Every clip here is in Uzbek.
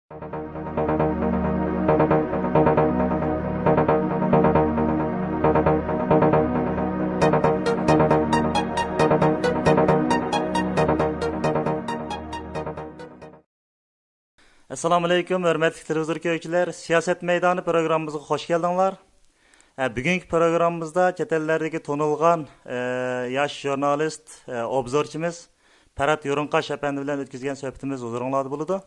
Assalomu alaykum, hörmətli televizor köykülər. Siyaset meydanı proqramımıza xoş gəldinglar. Bugünkü proqramımızda chet ellərdəki tanılğan yosh jurnalist, obzorchimiz Parat Yo'rinqash apandi bilan o'tkazgan suhbatimiz huzuringlarda bo'ladi.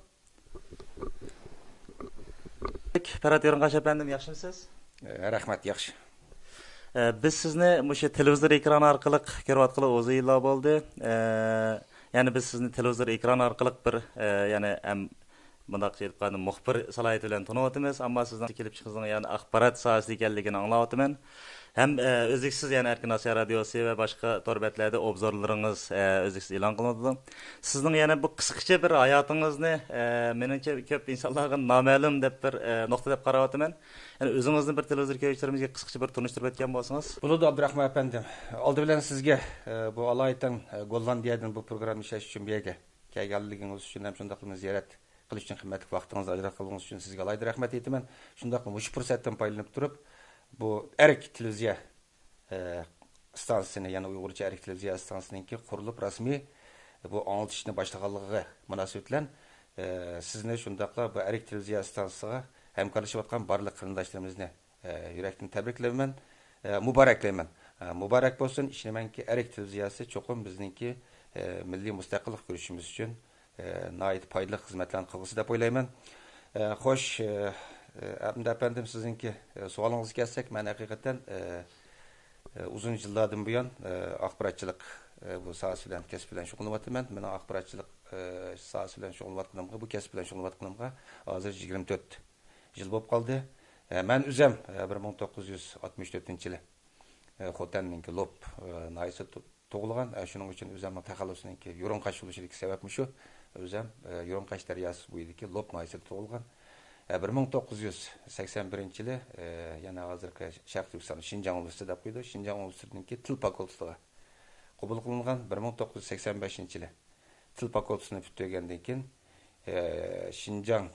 Parat Yo'rinqash apandim, yaxshimisiz? Rahmat, yaxshi. Biz sizni mushu televizor ekrani orqali ko'rayotgani o'zi yillar bo'ldi. Ya'ni biz sizni televizor ekrani orqali bir ya'ni bundaq deyilgan muxbir salohiyati bilan tanıyotimiz, ammo sizdan kelib chiqizgan yani axborot sohasida ekanligini anglayapman. Hem o'zliksiz yani Erkin Asiya radiosi va boshqa torbetlarda obzorlaringiz o'zliksiz e'lon qilinadi. Sizning yana bu qisqacha bir hayotingizni menimcha ko'p insonlarga noma'lum deb bir nuqta deb qarayapman. Yani o'zingizni bir televizor ko'ruvchilarimizga qisqacha bir tunishtirib o'tgan bo'lsangiz. Bo'ladi Abdurahmon apandim. Oldi bilan sizga bu Alaytan Gollandiyadan bu programni ishlash uchun bu yerga kelganligingiz uchun ham shunday qilib ziyorat qilish uchun qimmatli vaqtingizni ajratganingiz uchun sizga alayda rahmat aytaman. Shunday qilib shu fursatdan foydalanib turib, bu Erik televiziya stansiyasini, ya'ni Uyg'urcha Erik televiziya stansiyasininki qurilib rasmiy bu anglitishni boshlaganligiga munosabat bilan sizni shunday qilib bu Erik televiziya stansiyasiga hamkorlashayotgan barliq qarindoshlarimizni yurakdan tabriklayman, muboraklayman. Muborak bo'lsin. Ishonamanki, Erik televiziyasi cho'qim bizningki milliy mustaqillik kurashimiz uchun nəhayət faydalı xidmətlərini qılğısı deb o'ylayman. Xo'sh, apandim, sizinki sualınızı kəssək, mən həqiqətən uzun yıllardan bu yan axbaratçılıq bu sahəsi bilan, kəsb bilan şug'ullanyapman. Mənim axbaratçılıq sahəsi bilan şug'ullanğanımğa, bu kəsb bilan şug'ullanğanımğa hazır 24 yıl bo'lib qoldi. Mən üzəm 1964-yil Xotanninki Lop nayisi tug'ilgan. Shuning uchun o'zimning taxallusimniki Yo'rinqash bo'lishiga sababmi shu. O'zim Yo'rinqash daryosi bo'yidagi Lop nayisida tug'ilgan. 1981-yili yana hozirgi Sharq Turkiston Shinjang universiteti deb qo'ydi. Shinjang universitetiniki til fakultetiga qabul qilingan. 1985-yili til fakultetini bitirgandan keyin Shinjang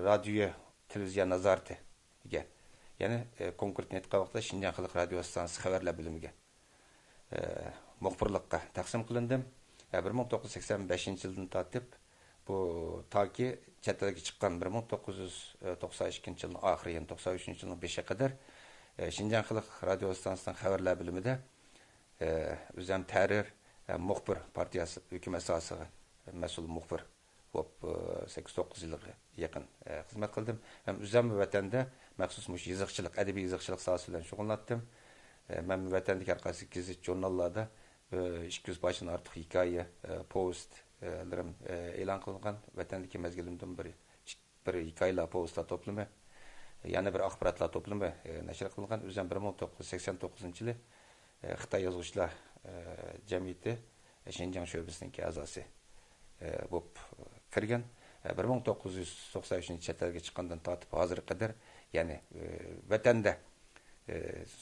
radio televiziya nazoratiga, ya'ni konkret netqa vaqtda Shinjang xalq radio stansiyasi xabarlar bo'limiga muxbirlikqa taqsim qilindim. 1985-yildan tortib bu toki chet elga chiqqan 1992-yilning oxiri, ya'ni 93-yilning 5-iga qadar Shinjang xalq radio stansiyasining xabarlar bo'limida o'zim tahrir muxbir partiyasi hukumat sohasiga mas'ul muxbir bo'lib 8-9 yilga yaqin xizmat qildim. Ham o'zim vatanda maxsus yoziqchilik, adabiy yoziqchilik sohasi bilan shug'ullandim. Men vatandagi har qaysi gazet jurnallarda 200 başdan artıq hikoya, postlarim e'lon qilingan. Vatandagi mezgilimdan bir hikoyalar, postlar to'plami, yana bir axborotlar to'plami nashr qilingan. O'zim 1989-yili Xitoy yozuvchilar jamiyati Shinjang sho'basining a'zosi bo'lib kirgan. 1993-yil chet elga chiqqandan tortib hozirga qadar, ya'ni vatanda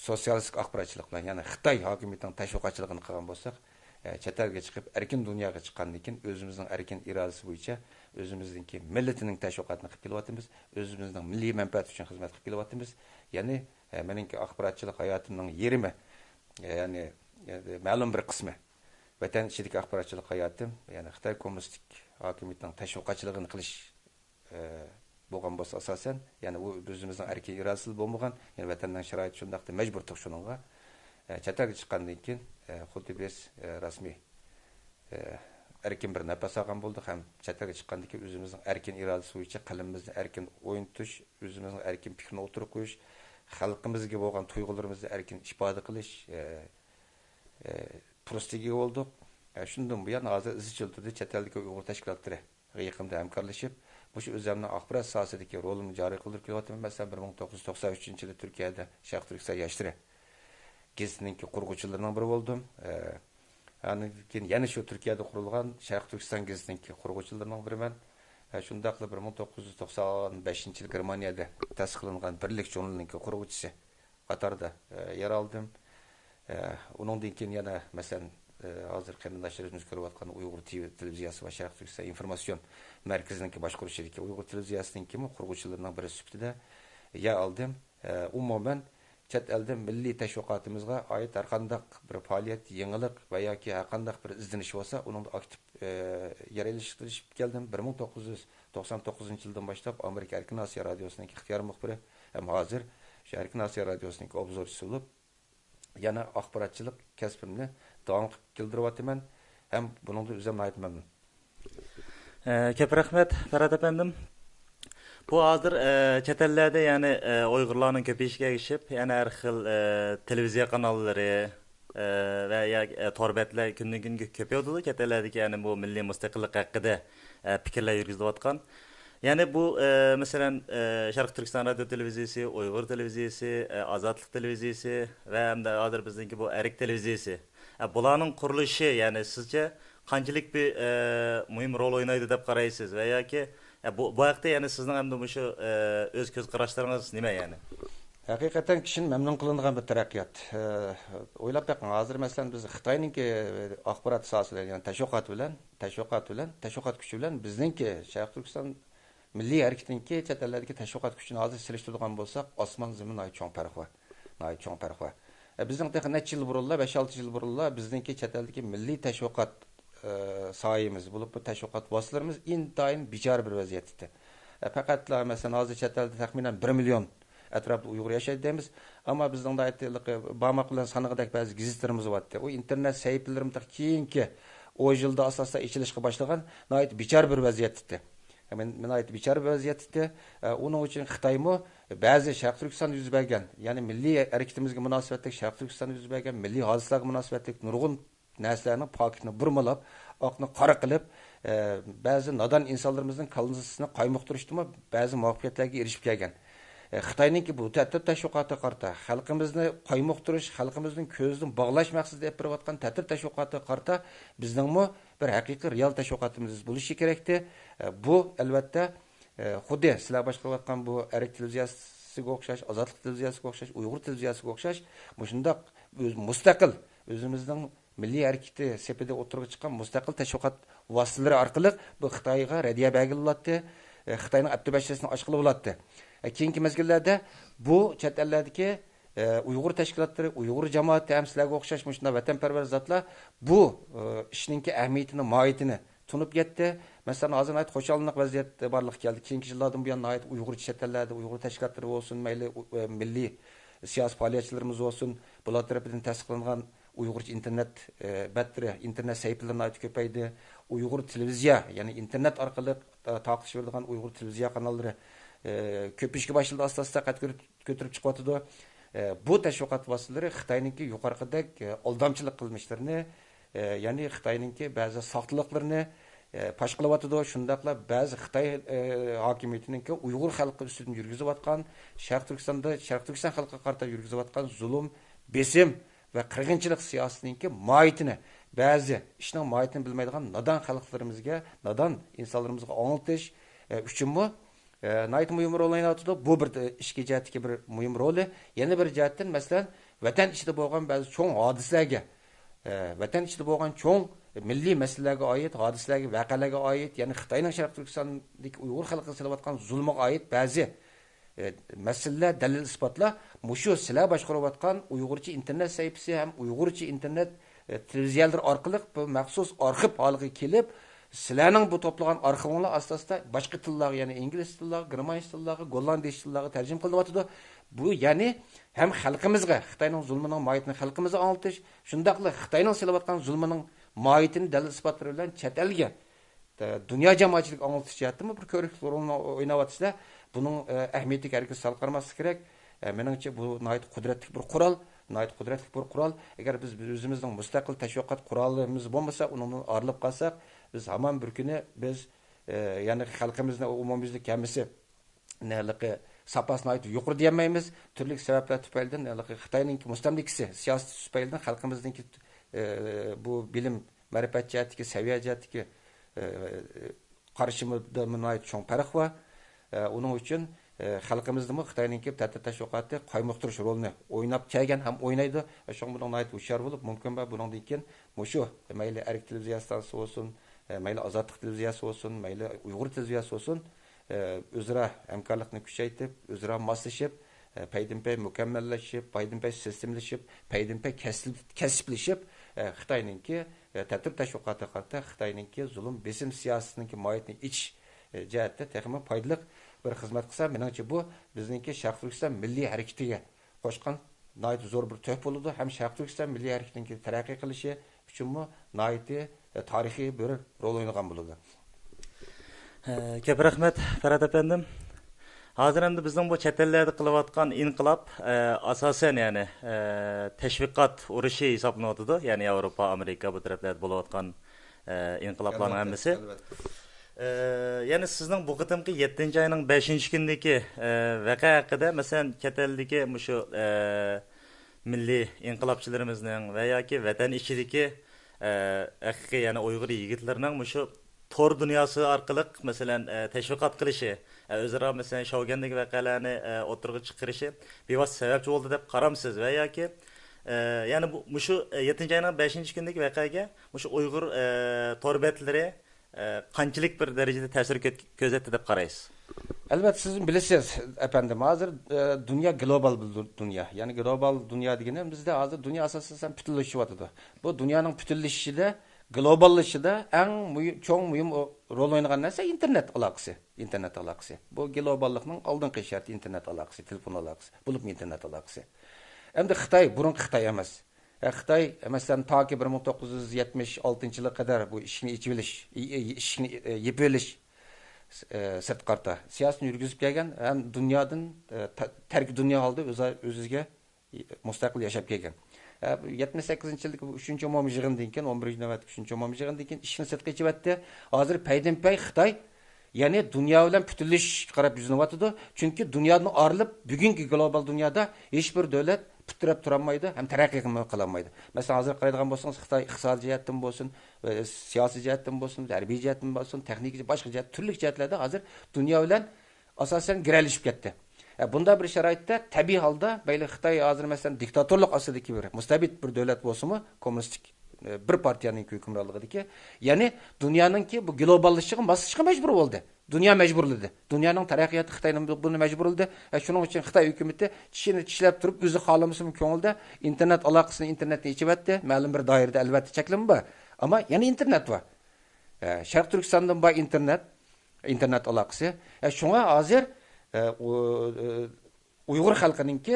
sotsialistik axborotchilik bilan, ya'ni Xitoy hokimiyatining tashviqotchiligini qilgan bo'lsak, chet elga chiqib erkin dunyoga chiqqandan keyin o'zimizning erkin irodasi bo'yicha o'zimizningki millatining tashviqotini qilib kelyapmiz, o'zimizning milliy manfaat uchun xizmat qilib kelyapmiz. Ya'ni meningki axborotchilik hayotimning yerimi, ya'ni ma'lum bir qismi vatan ichidagi axborotchilik hayotim, ya'ni Xitoy kommunistik hokimiyatining tashviqotchiligini qilish bo'lgan bo'lsa asosan, ya'ni u o'zimizning erkin irodasi bo'lmagan, ya'ni vatanning sharoiti shundaqda majbur turib shuningga chet elga chiqqandan keyin xuddi biz rasmiy erkin bir nafas olgan bo'ldik. Ham chet elga chiqqandan keyin o'zimizning erkin irodasi bo'yicha qalamimizni erkin o'yintish, o'zimizning erkin fikrini o'tirib qo'yish, xalqimizga bo'lgan tuyg'ularimizni erkin ifoda qilish fursatlariga bo'ldik. Shundan buyon hozir izchil turdi chet eldagi Uyg'ur tashkilotlari yaqinda hamkorlashib shu o'zimning axborot sohasidagi rolimni joriy qilib kelyapman. Masalan, 1993-yilda Turkiyada Sharq Turkiston yoshlari gezitining qurg'uvchilarining biri bo'ldim. Keyin yana shu Turkiyada qurilgan Sharq Turkiston gezitining qurg'uvchilarining biriman. Shunday qilib 1995-yil Germaniyada tasdiqlangan Birlik jurnalining qurg'uvchisi qatorida yer oldim. Uningdan keyin yana masalan hozir qarindoshlarimiz ko'rayotgan Uyg'ur TV televiziyasi va Sharq Turkiston informatsion markazininki boshqaruvchiligi Uyg'ur televiziyasininki qurg'uvchilarining biri sifatida ya oldim. Umuman chet elda milliy tashviqotimizga oid har qanday bir faoliyat, yangilik va yoki har qanday bir izlanish bo'lsa, uning aktiv yaralashtirib keldim. 1999-yildan boshlab Amerika Erkin Osiyo radiosiningki ixtiyor muxbiri ham hozir Erkin Osiyo radiosiningki obzorchisi bo'lib, yana axborotchilik kasbimni davom qildiryapman. Ham buningda o'zim aytmadim. Ko'p rahmat Farhod efendim. Bu hozir chet ellarda ya'ni Uyg'urlarning ko'payishiga erishib, yana har xil televiziya kanallari va tor betlar kundan kunga ko'payadi. Chet ellardagi ya'ni bu milliy mustaqillik haqida fikrlar yurgizilayotgan. Yani bu mesela Şarkı Türkistan Radyo Televiziyası, Uygur Televiziyası, Azatlık Televiziyası ve hem de adır bizdeki bu Erik Televiziyası. Bunların kuruluşu yani sizce kancılık bir mühim rol oynaydı deyip qaraysiz veya ki bu haqda yani sizin hem de bu şu öz göz qarashlarınız nime yani? Hakikaten kişinin memnun kılındığı bir terakkiyat. Oylap bakın, hazır mesela biz Xitay'ınki axborot sahasıyla yani teşviqat gücü bilen bizninki Şarkı Türkistan milliy hareketinki chet eldagi tashviqot kuchini hozir selishtiradigan bo'lsak, osmon zamin cho'ng farq bor. Bizning texnik necha yil burunlar, 5-6 yil burunlar bizningki chet eldagi milliy tashviqot soyimiz bo'lib, bu tashviqot vositalarimiz intayin bichar bir vaziyatda. Faqat mesela hozir chet elda taxminan 1 million atrofida Uyg'ur yashaydi deymiz, ammo bizning da aytaylik barmoq bilan sanig'idek ba'zi gazetlarimiz bor. U internet saytlarimiz keyingi o yilda asosda ichilishga boshlagan, nihoyat bichar bir vaziyatda. Men aytib bichar vaziyatda uning uchun Xitoymi ba'zi Sharq Turkiston yuz bergan, ya'ni milliy harakatimizga munosabatli Sharq Turkiston yuz bergan milliy hodisalarga munosabatli nurg'un narsalarning paketini burmalab, oqni qora qilib, ba'zi nodon insonlarimizning qalbisini qaymoqtirishdimi, ba'zi muvaffaqiyatlarga erishib kelgan. Xitoyninki bu ta'tir tashviqoti qarta xalqimizni qaymoqtirish, xalqimizning ko'zini bog'lash maqsadida olib borayotgan ta'tir tashviqoti qarta bizningmi bir haqiqiy real tashviqotimiz bo'lishi kerakdi. Bu albatta xuddi sizlar boshqarayotgan bu Erik televiziyasiga o'xshash, Ozodlik televiziyasiga o'xshash, Uyg'ur televiziyasiga o'xshash, shundoq mustaqil o'zimizning milliy harakati sepida o'tirib chiqqan mustaqil tashviqot vositalari orqali bu Xitoyga radiya belgilanadi, Xitoyning abdubashasini oshqilib bo'ladi. Keyingi mezgillarda bu chet ellardagi Uyg'ur tashkilotlari, Uyg'ur jamoati ham sizlarga o'xshash shunday vatanparvar zotlar bu ishningki ahamiyatini, mohiyatini tunib yetdi. Masalan, hozir ayt xo'shalliq vaziyat borliq keldi. Keyingi yillardan buyon nihoyat Uyg'ur chet ellarda Uyg'ur tashkilotlari bo'lsin, mayli milliy siyosiy faoliyatchilarimiz bo'lsin, bular tarafidan tasdiqlangan Uyg'urcha internet batteri, internet saytlarini aytib ko'paydi. Uyg'ur televiziya, ya'ni internet orqali taqdish berilgan Uyg'ur televiziya kanallari ko'pishga başladı asosida qat ko'tarib chiqyapti. Bu tashviqot vositalari Xitoyninki yuqoridek aldamchilik qilmishlarini, ya'ni Xitoyninki ba'zi soxtaliklarini pash qilyapti. Shundaqla ba'zi Xitoy hokimiyatininki Uyg'ur xalqi ustidan yurgizayotgan, Sharq Turkiston xalqiga qarata yurgizayotgan zulm, besim va qirg'inchilik siyosatininki mohiyatini, ba'zi ishning mohiyatini bilmaydigan nodon xalqlarimizga, nodon insonlarimizga anglatish uchunmi nayt mühim rol oynayotdi. Bu bir ishki jihatdagi bir mühim roli. Yana bir jihatdan masalan vatan ichida bo'lgan ba'zi cho'ng hodisalarga, vatan ichida bo'lgan cho'ng milliy masalalarga oid, hodisalarga, voqealarga oid, ya'ni Xitoyning Sharq Turkistondagi Uyg'ur xalqiga qilayotgan zulmiga oid ba'zi masalalar, dalil isbotlar mushu sizlar boshqarayotgan Uyg'urcha internet saytisi ham Uyg'urcha internet televiziyalar orqali bu maxsus arxiv holiga kelib, sizlarning bu to'plagan arxivinglar asosida boshqa tillarga, ya'ni ingliz tillariga, german tillariga, gollandiya tillariga tarjima qilinyapti. Bu ya'ni ham xalqimizga Xitoyning zulmining mohiyatini xalqimizga anglatish, shundaqla Xitoyning silayotgan zulmining mohiyatini dalil isbotlari bilan chet elga dunyo jamoatchilik anglatish jihatida bir ko'rikli rolni o'ynayapsizlar. Buning ahamiyatiga hargiz sal qarmaslik kerak. Meningcha bu nihoyat qudratli bir qurol. Agar biz o'zimizning mustaqil tashviqot qurolimiz bo'lmasa, uni arilib qolsak, biz hamon bir kuni biz ya'ni xalqimizning umumiylik kamisi nalaqi sapasini aytib yuqori demaymiz. Turli sabablar tufaylidan nalaqi Xitoyning mustamlikasi siyosiy tufaylidan xalqimizningki bu bilim ma'rifat jihatdagi, saviya jihatdagi qarshimizda nihoyat cho'ng farq bor. Uning uchun xalqimizdimi Xitoyninki ta'til tashviqoti qaymoqtirish rolini o'ynab kelgan ham o'ynaydi. Shu bilan ayt hushyor bo'lib, mumkin va bundan keyin mushu mayli Erk televiziya stansiyasi bo'lsin, mayli Ozodlik televiziyasi bo'lsin, mayli Uyg'ur televiziyasi bo'lsin, o'zaro hamkorlikni kuchaytirib, o'zaro moslashib, paydinpay mukammallashib, paydinpay sistemlashib, paydinpay kasblashib, Xitoyninki ta'til tashviqoti qarta Xitoyninki zulm besim siyosatininki moyitni ichish jihatda texmi foydali bir xizmat qilsa, menimcha bu bizningki Sharq Turkiston milliy harakatiga qo'shgan nihoyat zo'r bir to'p bo'ladi. Ham Sharq Turkiston milliy harakatining taraqqiy qilishi uchunmi nihoyat tarixiy bir rol o'ynagan bo'ladi. Ko'p rahmat Farhod apandim. Hozir endi bizning bu chet ellarda qilayotgan inqilob asosan ya'ni tashviqot urushi hisoblanadi. Ya'ni Yevropa, Amerika bu taraflarda bo'layotgan inqiloblarning hammasi. Yani sizning bu qitimki 7-oyning 5-kunidagi voqea haqida, masalan, chet eldagi mushu milliy inqilobchilarimizning va yoki vatan ichidagi haqiqiy yana Uyg'ur yigitlarining mushu tor dunyosi orqali masalan tashviqot qilishi, o'zaro masalan Shougandagi voqealarni o'tirg'i chiqarishi bevosita sababchi bo'ldi deb qaramsiz va yoki yani bu mushu 7-oyning 5-kunidagi voqeaga mushu Uyg'ur torbetlari qanchalik bir darajada ta'sir ko'rsatdi deb qaraysiz? Albatta siz bilasiz efendim, hozir dünya global bir dünya. Yani global dünya degani bizde hozir dünya asosan bütünleşiyotdi. Bu dünyanın bütünleşishida, globallashishida eng cho'ng muhim rol o'ynagan narsa internet aloqasi. İnternet aloqasi. Bu globallikning oldingi sharti internet aloqasi, telefon aloqasi, bo'lib internet aloqasi. Endi Xitoy burun Xitoy emas. Xitoy masalan toki 1976-yilga qadar bu ishni yeb olish sirtqarta siyosatni yurgizib kelgan, ham dunyodan tark dunyo holda o'ziga mustaqil yashab kelgan. 78-yildagi 3-umumiy yig'indan keyin 11-navbatdagi 3-umumiy yig'indan keyin ishni sirtqa chiqibdi. Hozir paydinpay Xitoy yani dünya bilan bütünleş qarab yuzinyapti. Chunki dunyodan ayrılib, bugungi global dunyoda hech bir davlat putirab turolmaydi, ham taraqqiy qilolmaydi. Masalan, hozir qaraydigan bo'lsangiz, Xitoy iqtisodiy jihatdan bo'lsin, siyosiy jihatdan bo'lsin, harbiy jihatdan bo'lsin, texnik boshqa jihat, turli jihatlarda hozir dunyo bilan asosan giralishib ketdi. Bunda bir sharoitda tabiiy holda bayli Xitoy hozir masalan diktatorlik ostidagi bir mustabid bir davlat bo'lsa-mu, kommunistik bir partiyaning hukmronligidagi, ya'ni dunyoninki bu globallashishiga moslashishga majbur bo'ldi. Dünya mecburladı. Dünyanın taraqqiyoti Xitoyning bunu mecburladı. Shuning uchun Xitoy hukumatı tishini tishlab turib, o'zi xohlamasam ko'ngilda internet aloqasini internetni ichibdi. Ma'lum bir doirada albatta cheklanma, ammo yana internet bor. Sharq Turkistondan bor internet aloqasi. Shunga hozir Uyg'ur xalqininki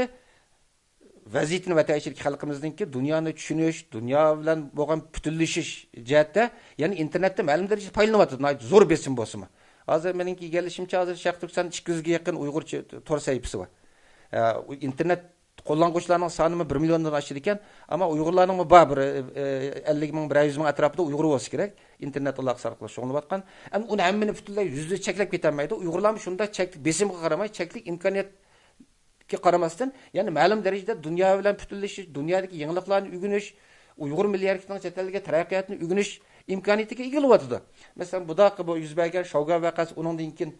vaziyatini va ta'sirki xalqimizningki dunyoni tushunish, dunyo bilan bo'lgan bütünleşish jihatda, ya'ni internetda ma'lum darajada foydalanyapti. Zo'r besim bo'lsa-mu. Hozir meningki gelişimcha hozir Sharq Turkiston 200 ga yaqin Uyg'urcha tor sahifasi bor. İnternet qo'llanuvchilarining soni 1 milliondan oshdi ekan, ammo Uyg'urlarning bor bir 50 ming, 100 ming atrofida Uyg'ur bo'lsa kerak. Internet aloqasi orqali shug'ullanayotgan. Ham uni hammani butunlay yuzda cheklab ketolmaydi. Uyg'urlar shunda cheklik besimga qaramay, cheklik imkoniyatga qaramasdan, ya'ni ma'lum darajada dunyo bilan bütünleşish, dunyodagi yangiliklarni o'rganish, Uyg'ur milliy harakatining chet elga taraqqiyotini o'rganish imkoniyatiga ega bo'lyapti. Masalan, bu yuz bergan Shougan voqeasi, uningdan keyin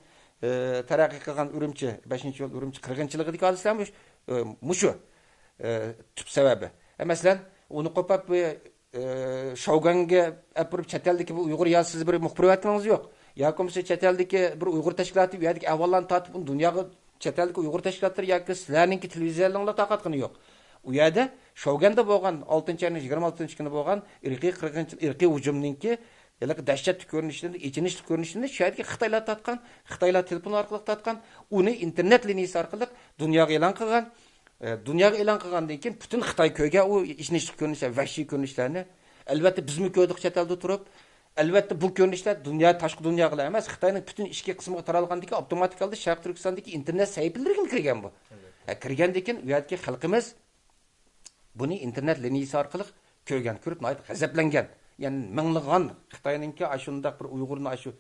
taraqqiy qilgan Urumchi 5-yil Urumchi 40-yilligidagi hodisalar mushu tub sababi. Masalan, uni qo'pab Shouganga apirib chet eldagi bu Uyg'ur siz bir muxbiriyatiniz yo'q. Yoki bo'lmasa chet eldagi bir Uyg'ur tashkiloti bu yerdagi avvaldan tortib dunyoga chet eldagi Uyg'ur tashkilotlari yoki sizlarning televiziyalarning taqatqini yo'q. U yerda Shouganda bo'lgan 6-oyning 26-kuni bo'lgan irqiy hujumninki yalaqi dahshatli ko'rinishini, ichinishli ko'rinishini shu yerga Xitoylar tatgan, Xitoylar telefon orqali tatgan, uni internet liniyasi orqali dunyoga e'lon qilgan. Dunyoga e'lon qilgandan keyin butun Xitoy ko'rgan u ichinishli ko'rinishlar, vahshiy ko'rinishlarni albatta bizmi ko'rdik chet elda turib. Albatta bu ko'rinishlar dunyo tashqi dunyoga emas, Xitoyning butun ichki qismiga taralgandagi avtomatik holda Sharq Turkistondagi internet saytlariga kirgan bu. Kirgandan keyin u yerdagi xalqimiz buni internet liniyasi orqali ko'rgan, ko'rib g'azablangan. Yani minglagan Xitoyningki ashundaq bir Uyg'urni ashu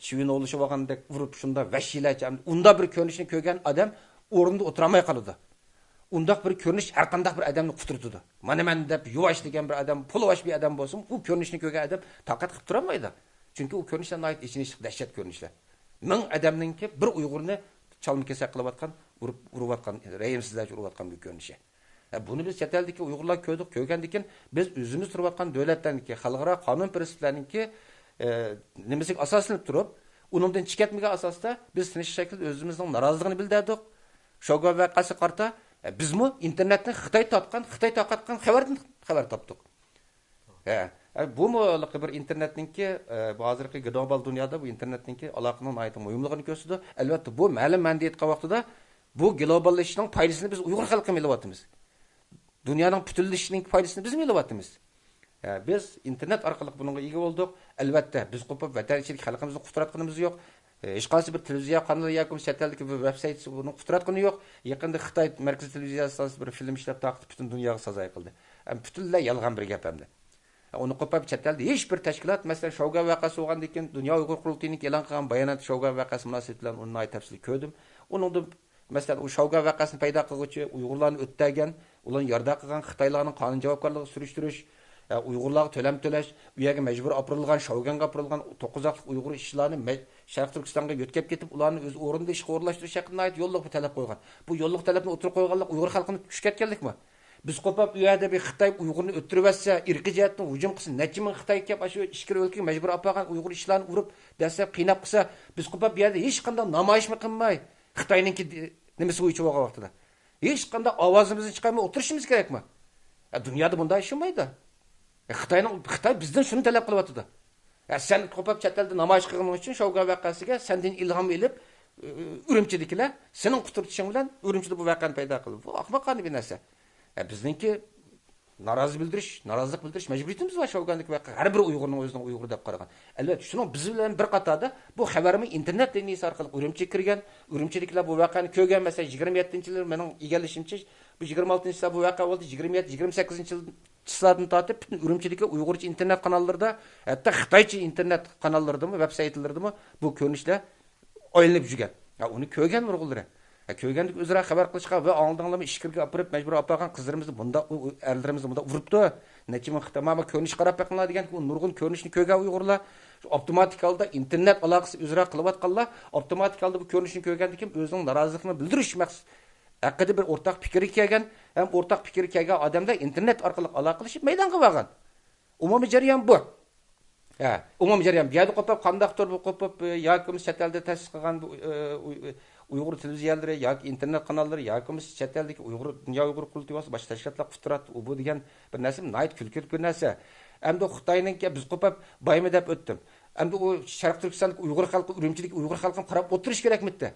chivin olishib olgandek urib shunda vahshiylarcha unda bir ko'rinishni ko'rgan odam o'rinda o'tiramay qoladi. Undaq bir ko'rinish har qanday bir odamni quturtadi. Mana men deb yuvash degan bir odam, pulvash bir odam bo'lsin, u ko'rinishni ko'rgan odam taqat qilib turolmaydi. Chunki u ko'rinishlar nihoyat ichinishli dahshat ko'rinishlar. Ming odamningki bir Uyg'urni çalma kesak kılıvatkan, uruvatkan, reyimsizlerce uruvatkan bir görünüşe. Bunu biz chet eldeki Uyg'urlar köydük, köygendikin biz özümüz turvatkan devletlerninki, xalqaro qonun prinsiplarininki nimasiga asoslanib turib, uningdan chiqatmaga asosda biz tinch shaklda o'zimizning noroziligini bildirdik. Shoga vaqasi qarta bizmi internetni Xitoy taqatgan xabar topdik. Bu bir internetninki bu hozirgi global dunyoda bu internetninki aloqaning aytib muhimligini ko'rsatdi. Albatta bu ma'lum mandiyatga vaqtida bu globallashishning foydasini biz Uyg'ur xalqi milyapmiz. Dunyoning butunlashishining foydasini biz milyapmiz. Biz internet orqali bunga ega bo'ldik. Albatta biz qo'pib vatanchilik xalqimizni qutratganimiz yo'q. Hech qaysi bir televiziya kanali yoki chet eldagi bir veb-sayt buni qutratgani yo'q. Yaqinda Xitoy markaziy televiziyasi bir film ishlab taqib butun dunyoga sazoy qildi. Butunlay yolg'on bir gap hamda. Onu qo'pib chet elda hech bir tashkilot, masalan, Shoga vaqasi bo'lgandan keyin Dunyo Uyg'ur qurultiyining e'lon qilgan bayonot Shoga vaqasi munosabati bilan uni tafsil ko'rdim. Uningda masalan, u Shoga vaqasini paydo qiluvchi Uyg'urlarni o'tdagan, ularni yarda qilgan Xitoylarning qonun javobgarligi surishtirish, Uyg'urlarga to'lam to'lash, u yerga majbur opirilgan, Shoganga opirilgan 9 oqlik Uyg'ur ishchilarni Sharq Turkistonga yo'tkab ketib, ularni o'z o'rnida ishga o'rlashtirish haqida yo'lliq bir talab qo'ygan. Bu yo'lliq talabni o'tirib qo'yganlar Uyg'ur xalqini tush ketganlikmi? Biz qo'pab u yerda bir Xitoy Uyg'urni o'tirib atsa, irqiy jihatdan hujum qilsin, necha ming Xitoy kelib shu ishkir o'lkaga majbur olib qo'ygan Uyg'ur ishchilarni urib, dastlab qiynab qilsa, biz qo'pab bu yerda hech qanday namoyishmi qilmay, Xitoyninki nimasi bo'yicha bo'lgan vaqtida hech qanday ovozimizni chiqarmay o'tirishimiz kerakmi? Dunyoda bunday ish bo'lmaydi. Xitoy bizdan shuni talab qilyapti. Sen qo'pab chet elda namoyish qilganing uchun Shoga vaqasiga sendan ilhom olib, Urumchidagilar sening quturtishing bilan Urumchida bu vaqani paydo qildi. Bu ahmoqona bir narsa. Bizningki norozilik bildirish majburiyatimiz var Shogandagi vaqa. Har bir Uyg'urning o'zining Uyg'ur deb qaragan. Albatta, shuning biz bilan bir qatorda bu xabarni internet liniyasi orqali Urumchiga kirgan, Urumchidagilar bu vaqani ko'rgan, masalan, 27-yil mening egallashimcha bu 26-yil bu vaqa bo'ldi, 27-28-yil chilardan tortib butun Urumchidagi Uyg'urcha internet kanallarida, hatto Xitoycha internet kanallarida, veb-saytlarida bu ko'rinishlar o'ylanib yurgan. Uni ko'rgan Uyg'urlar. Köygəndik özra xabar qilishqa va oldinlarni ishkirga olib majbur olib qo'ygan qizlarimizni bunda erlarimizni bunda uribdi. Necha ming tamomı ko'rinish qarab baqinglar degan u nurg'un ko'rinishni ko'rgan Uyg'urlar avtomatik holda internet aloqasi uzra qilayotganlar avtomatik holda bu ko'rinishni ko'rgandan keyin o'zining noroziligini bildirish maqsad haqida bir o'rtaq fikr kelgan, ham o'rtaq fikr kelgan odamlar internet orqali aloqalashib maydonga borgan. Umumiy jarayon bu. Umumiy jarayon bu yerda qo'pib qandaqdir bu qo'pib yoki chet elda ta'sis qilgan Uyg'ur televiziyalari yoki internet kanalları yoki chet eldagi Dunyo Uyg'ur qurultiyasi boshqa tashkilotlar qutrat bu degan bir narsa nayt kulkir bir narsa. Endi Xitoyninki biz qo'pib bayma deb o'tdim. Endi u Sharq Turkiston Uyg'ur xalqi Urumchilik Uyg'ur xalqini qarab o'tirish kerakmidi?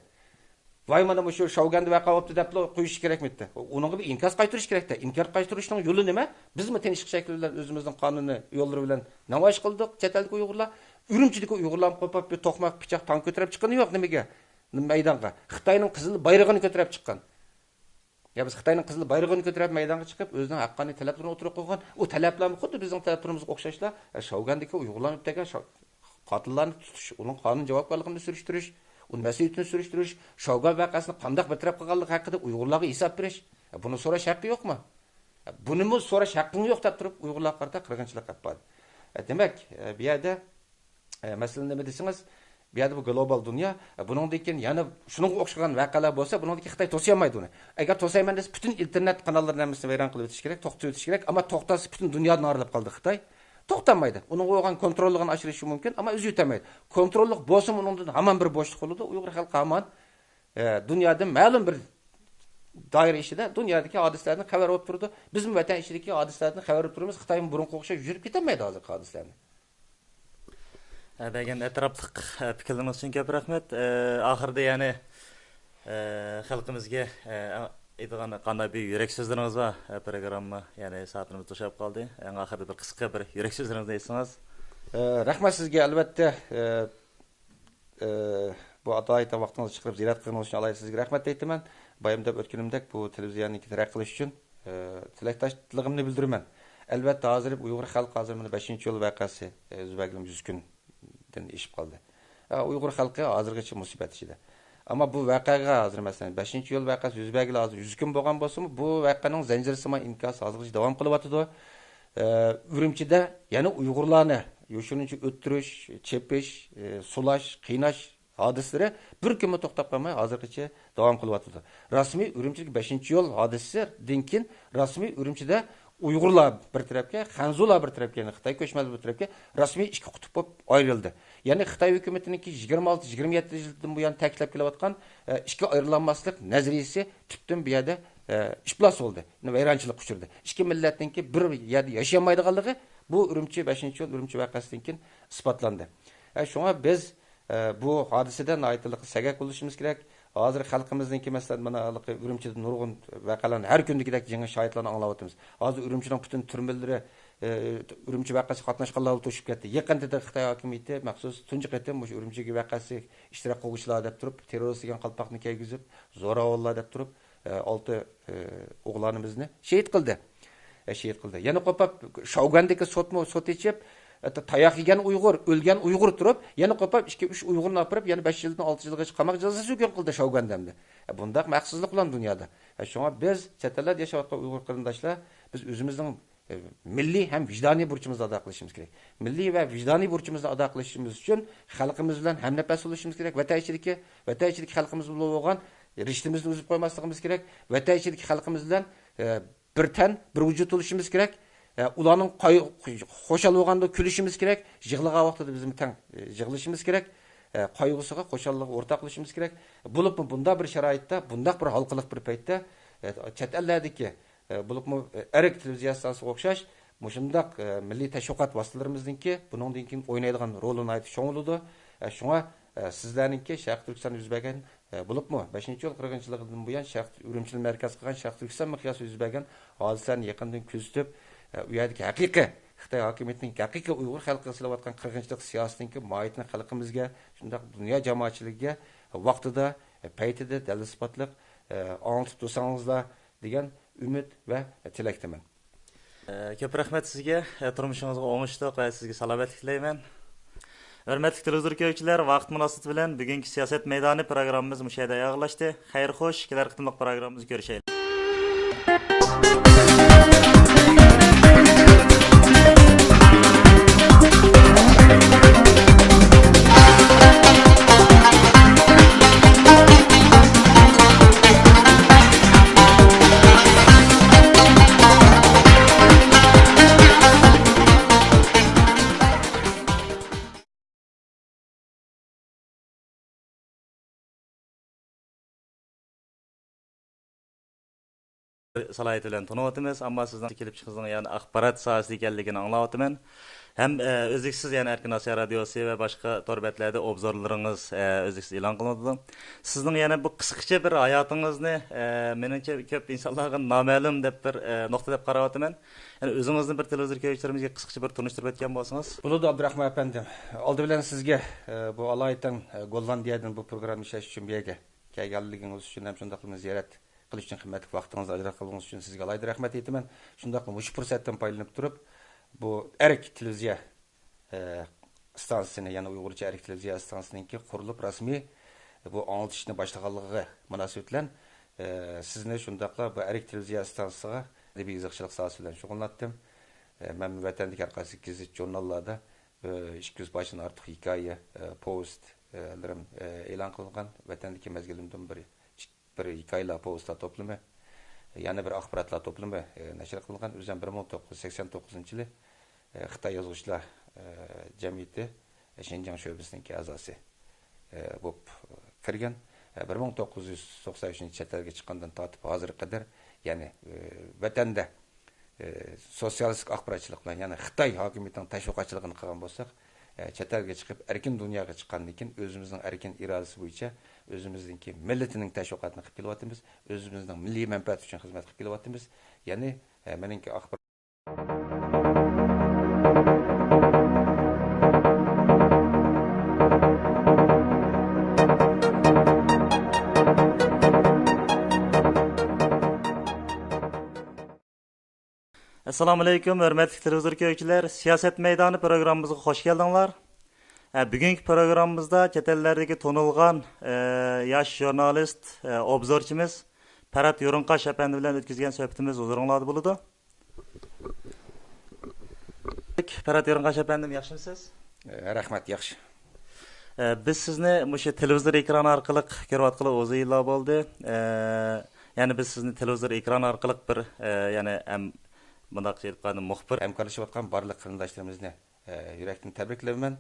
Voy mana shu Shoganda vaqa bo'libdi deb qo'yish kerakmidi? Uningga bir inkos qaytarish kerakda. Inkor qaytarishning yo'li nima? Bizmi tinch shakl bilan o'zimizning qonuniy yo'llari bilan namoyish qildik chet eldagi Uyg'urlar. Urumchilik Uyg'urlar qo'pib bir to'qmoq pichoq tank ko'tarib chiqqani yo'q nimaga? Maydonga Xitoyning qizil bayrog'ini ko'tarib chiqqan. Biz Xitoyning qizil bayrog'ini ko'tarib maydonga chiqib, o'zining haqqoniy talablarini o'tirib qo'ygan. U talablarni xuddi bizning talablarimizga o'xshashlar. Shogandagi Uyg'urlarni degan qotillarni tutish, uning qonun javobgarligini surishtirish, uning mas'uliyatini surishtirish, Shogan vaqasini qanday bartaraf qilganligi haqida Uyg'urlarga hisob berish. Buni so'rash haqqi yo'qmi? Bunimi so'rash haqqing yo'q deb turib Uyg'urlar qarta qirg'inchilik qilib. Demak, bu yerda masalan nima desangiz, bu yerda bu global dunyo, buningdan keyin yana shunga o'xshagan voqealar bo'lsa, buningdan Xitoy to'siy olmaydi uni. Agar to'sayman desa, butun internet kanallarni hammasini vayron qilib o'tish kerak, to'xtatib o'tish kerak, ammo to'xtasa butun dunyoni oralab qoldi Xitoy. To'xtamaydi. Uning bo'lgan kontrolligini oshirishi mumkin, ammo o'zi yetamaydi. Kontrollik bo'lsa, uningdan hamon bir bo'shliq bo'ladi. Uyg'ur xalqi hamon dunyoda ma'lum bir doira ishida dunyodagi hodisalarni xabar olib turdi. Biz vatan ishidagi hodisalarni xabar olib turamiz. Xitoyning burunqi o'xshab yurib ketamaydi hozir hodisalarni. Degan etrafliq fikrlarimiz uchun ko'p rahmat. Oxirida ya'ni xalqimizga aytgan qanday bir yurak so'zlaringiz bor programma, ya'ni soatimiz to'shab qoldi. Eng oxirida bir qisqa bir yurak so'zlaringizni aytsangiz. Rahmat sizga albatta bu atoyta vaqtingizni chiqarib ziyorat qilganingiz uchun Alloh sizga rahmat aytaman. Bayam deb o'tganimdek bu televiziyani taraqqiy qilish uchun tilakdoshligimni bildiraman. Albatta hozir Uyg'ur xalqi hozir mana 5-yo'l voqeasi o'zbeklarimiz 100 kun ishib qoldi. Uyg'ur xalqi hozirgacha musibat ichida. Ammo bu voqeaga hozir masalan 5-yo'l voqeasi o'zbeklar hozir 100 kun bo'lgan bo'lsa-mu, bu voqeaning zanjirsima inkosi hozirgacha davom qilyapti. Urumchida yana Uyg'urlarni yo'shinincha o'ttirish, chepish, sulash, qiynash hodisalari bir kunmi to'xtab qolmay hozirgacha davom qilyapti. Rasmiy Urumchidagi 5-yo'l hodisasidan keyin rasmiy Urumchida Uyg'urlar bir tarafga, Xanzular bir tarafga, ya'ni Xitoy ko'chmanlar bir tarafga rasmiy ikki qutb bo'lib ayrildi. Ya'ni Xitoy hukumatininki 26-27 yildan buyon ta'kidlab kelayotgan ikki ayrilmaslik nazariyasi tubdan bu yerda iflos bo'ldi. Vayronchilik uchirdi. Ikki millatninki bir yerda yashamaydiganligi bu Urumchi 5-yo'l Urumchi voqeasidan keyin isbotlandi. Shunga biz bu hodisadan aytiliq sagak bo'lishimiz kerak. Hozir xalqimizningki masalan mana Urumchida nurg'un voqealarni har kundagidek yangi shohidlarni anglayapmiz. Hozir Urumchining butun turmalari Urumchi voqeasiga qatnashganlar to'shib ketdi. Yaqinda Xitoy hokimiyati maxsus tunji qatim o'sha Urumchiga voqeasi ishtirok qiluvchilar deb turib, terrorist degan qalpoqni kiygizib, zo'ravonlar deb turib 6 o'g'lonimizni shahid qildi. Yana qo'pab Shogandagi sot ichib tayoq yegan Uyg'ur, o'lgan Uyg'ur turib, yana qo'pab 2-3 Uyg'urni olib, yana 5 yildan 6 yilgacha qamoq jazosini hukm qildi Shogandamda. Bundaq maqsizlik bilan dunyoda. Shunga biz chet elda yashayotgan Uyg'ur qarindoshlar biz o'zimizning milliy ham vijdoniy burchimizni ado qilishimiz kerak. Milliy va vijdoniy burchimizni ado qilishimiz uchun xalqimiz bilan hamnafas bo'lishimiz kerak. Vatanchilik xalqimiz bilan bo'lgan rishtimizni uzib qo'ymasligimiz kerak. Vatanchilik xalqimiz bilan bir tan, bir vujud bo'lishimiz kerak. Ularning qo'shal bo'lganda kulishimiz kerak. Yig'lagan vaqtida biz tang yig'lashimiz kerak. Qayg'usiga qo'shallik o'rtoqlashimiz kerak. Bo'lib bunda bir sharoitda, bunda bir halqiliq bir paytda chet ellardagi bo'lib Erik televiziyasiga o'xshash mushundaq milliy tashviqot vositalarimizninki buningdan keyin o'ynaydigan rolini aytib cho'ngildi. Shunga sizlarningki Sharq Turkiston yuz bergan bo'libmi 5-yo'l qirg'inchiligidan buyon Sharq Urumchi markaz qilgan Sharq Turkiston miqyosi yuz bergan hodisalarni yaqindan kuzatib, u yerdagi haqiqiy Xitoy hokimiyatining haqiqiy Uyg'ur xalqiga qilayotgan qirg'inchilik siyosatining mohiyatini xalqimizga, shundaq dunyo jamoatchiligiga vaqtida, paytida dalil isbotliq anlatib tursangizlar degan umid va tilakdaman. Ko'p rahmat sizga, turmushingizga o'ngishliq va sizga salomatlik tilayman. Hörmətli televizor ko'ruvchilar, vaqt munosabati bilan bugungi siyosat maydoni programmamiz mush yerda yakunlashdi. Xayr xo'sh, kelar qitimliq programmamizda ko'rishaylik. Salayeti bilan tanıyatımız, ama sizden kelib chiqizning yani axborot sohasida ekanligini anglayapman. Hem o'zliksiz yani Erkin Osiyo radiosi va boshqa torbetlarda obzorlaringiz o'zliksiz e'lon qilinadi. Sizning yana bu qisqacha bir hayotingizni menimcha ko'p insonlarga noma'lum deb bir nuqta deb qarayapman. Yani o'zingizni bir televizor ko'ruvchilarimizga qisqacha bir tunishtirib o'tgan bo'lsangiz. Bo'ladi Abdurahmon apandim. Oldi bilan sizga bu Alaydan Gollandiyadan bu programni ishlash uchun bu yerga kelganligingiz uchun ham shunday qilib ziyorat qilish uchun qimmatli vaqtingizni ajratib qilganingiz uchun sizga alayda rahmat aytaman. Shunday qilib shu fursatdan foydalanib turib, bu Erik televiziya stansiyasini, ya'ni Uyg'urcha Erik televiziya stansiyasininki qurilib rasmiy bu anglitishni boshlaganligiga munosabat bilan sizni shundaqla bu Erik televiziya stansiyasiga adabiy qiziqchilik sohasi bilan shug'ullandim. Men vatandagi har qaysi gazet jurnallarda 200 boshdan ortiq hikoya, postlarim e'lon qilingan vatandagi mezgilimdan bir hikoyalar postlar to'plami, yana bir axborotlar to'plami nashr qilingan. O'zim 1989-yili Xitoy yozuvchilar jamiyati Shenjang sho'basining a'zosi bo'lib kirgan. 1993-yil chet elga chiqqandan tortib hozirga qadar, ya'ni vatanda sotsialistik axborotchilik bilan, ya'ni Xitoy hokimiyatining tashviqotchiligini qilgan bo'lsak, chet elga chiqib erkin dunyoga chiqqandan keyin o'zimizning erkin irodasi bo'yicha o'zimizningki millatining tashviqotini qilib kelyapmiz, o'zimizning milliy manfaat uchun xizmat qilib kelyapmiz. Ya'ni meningki axborot Assalomu alaykum, hurmatli televizor ko'ruvchilar. Siyosat maydoni programmamizga xush keldinglar. Bugungi programmamizda chet ellardagi tanilgan yosh jurnalist, obzorchimiz Parat Yo'rinqash apandi bilan o'tkazgan suhbatimiz huzuringizda bo'ladi. Parat Yo'rinqash apandim, yaxshimisiz? Rahmat, yaxshi. Biz sizni musha televizor ekrani orqali ko'rayotgani o'zi yillar bo'ldi. Ya'ni biz sizni televizor ekrani orqali bir ya'ni bundaq aytganda muxbir Hamkorlashayotgan barliq qarindoshlarimizni yurakdan tabriklayman,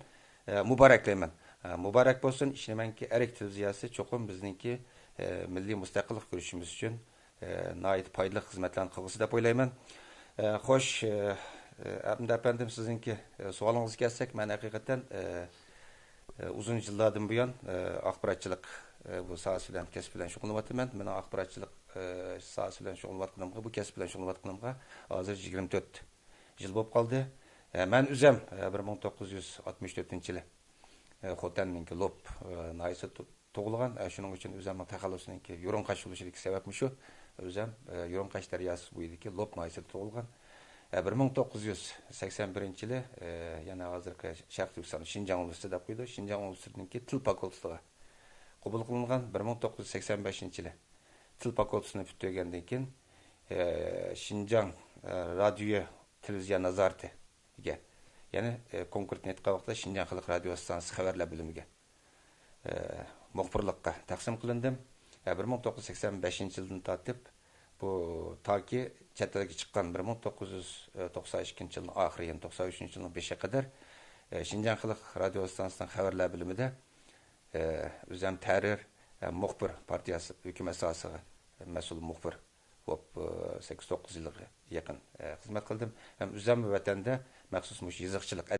muboraklayman. Muborak bo'lsin. Ishonamanki, Erik televiziyasi cho'qim bizningki milliy mustaqillik kurashimiz uchun nihoyat foydali xizmatlarni qilg'isi deb o'ylayman. Xo'sh, Abdulla apandim, sizningki savolingizga kelsak, men haqiqatan uzun yillardan buyon axborotchilik bu sohasi bilan kasb bilan shug'ullanyapman. Meni axborotchilik sohasi bilan shug'ullanganimga, bu kasb bilan shug'ullanganimga hozir 24 yil bo'lib qoldi. Men o'zim 1964-yili Xotanninki Lop naisi tug'ilgan. Shuning uchun o'zimning taxallusimniki Yo'ronqash bo'lishidagi sababim shu. O'zim Yo'ronqash daryosi bo'yidagi Lop naisi tug'ilgan. 1981-yili yana hozirgi Sharq Turkiston Shinjang universiteti deb qo'ydi. Shinjang universitetiniki til fakultetiga qabul qilingan. 1985-yili til fakultetini bitirgandan keyin Shinjang radio televiziya nazoratiga, ya'ni konkretni aytgan vaqtda Shinjang xalq radio stansiyasi xabarlar bo'limiga muxbirlikqa taqsim qilindim. 1985-yildan tortib bu toki chet elga chiqqan 1992-yilning oxiri, 93-yilning 5-iga qadar Shinjang xalq radio stansiyasining xabarlar bo'limida o'zim tahrir muxbir partiyasi hukumat sohasiga mas'ul muxbir bo'lib 8-9 yilga yaqin xizmat qildim. Ham o'zim vatanda maxsus yoziqchilik